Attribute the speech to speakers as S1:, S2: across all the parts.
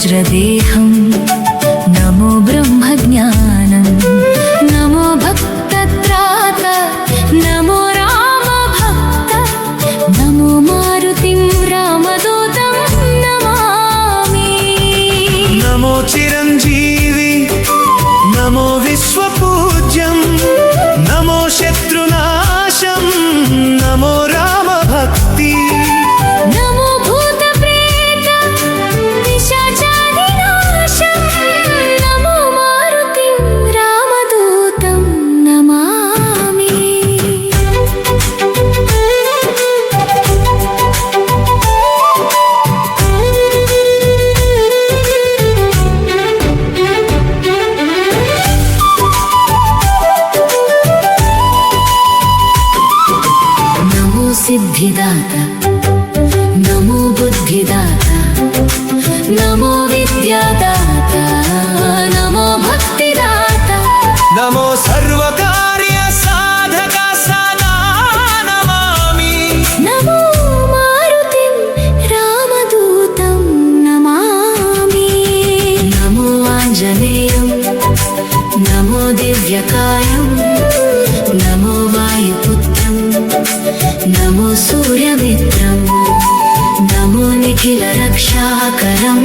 S1: वज्रदेहं नमो ब्रह्मज्ञानं नमो भक्तत्रात नमो रामभक्त नमो मारुतिं रामदूतं नमामि।
S2: नमो चिरञ्जीवी नमो विश्वपूज्यं नमो शत्रुनाशं नमो रामभक्ति
S1: नमो भूतप्रेत पिशाचादिनाशं नमो मारुतिं रामदूतं नमामि। नमो सिद्धिदाता नमो बुद्धिदाता नमो विद्यादाता नमो भक्तिदाता
S2: नमो सर्वकार्य साधक सदा नमामि।
S1: नमो मारुतिं रामदूतं नमामि। नमो आञ्जनेयं नमो दिव्यकायं नमो वायुपुत्रं नमो सूर्यमित्रं नमो निखिलरक्षाकरं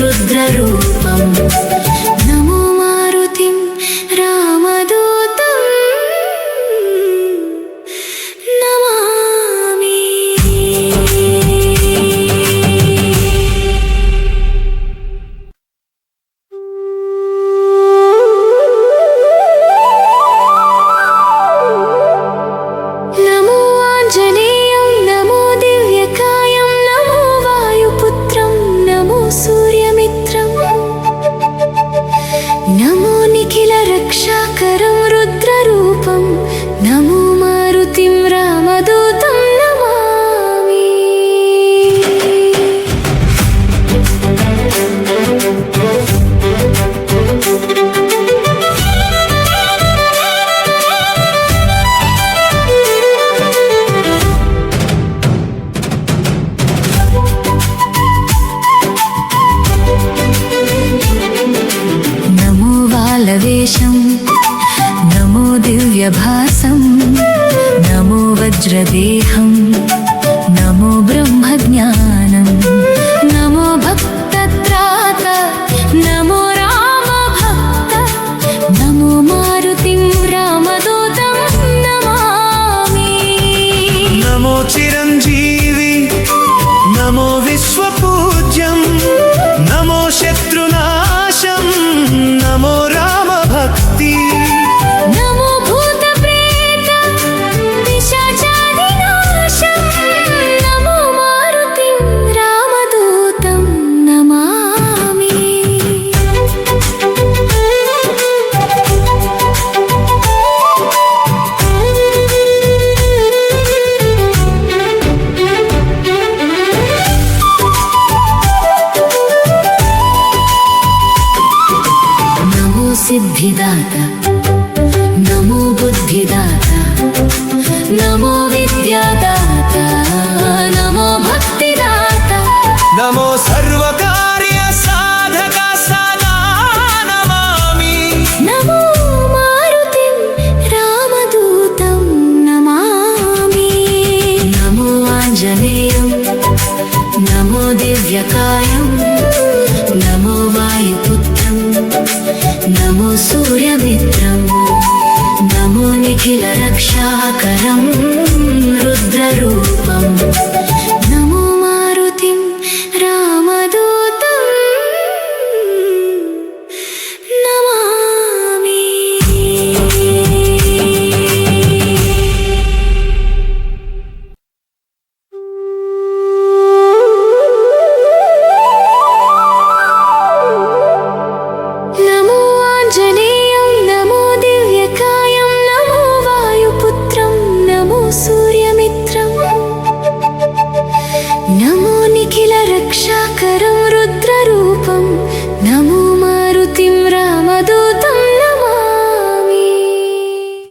S1: रुद्ररूपं नमो मारुतिं रामदूतं नमामि। नमो आञ्जनेयं नमो दिव्यकायं नमो वायुपुत्रं नमो सूर्यमित्रं नमो निखिलरक्षाकरं रुद्ररूपं नमो मारुतिं रामदूतं नमामि। नमो बालवेशं नमो दिव्यभासं नमो वज्रदेहं नमो ब्रह्मज्ञानं नमो भक्तत्रात नमो रामभक्त नमो मारुतिं रामदूतं नमामि।
S2: नमो चिरञ्जीवी नमो विश्वपूज्यं नमो शत्रुनाशं नमो रामभक्ति
S1: नमो भूतप्रेत पिशाचादिनाशं नमो मारुतिं रामदूतं नमामि। नमो सिद्धिदाता नमो बुद्धिदाता नमो विद्यादाता नमो भक्तिदाता
S2: नमो सर्वकार्य साधक सदा नमामि।
S1: नमो मारुतिं रामदूतं नमामि। नमो आञ्जनेयं नमो दिव्यकायं नमो वायुपुत्रं नमो सूर्यमित्रं नमो निखिलरक्षाकरं रुद्ररूपं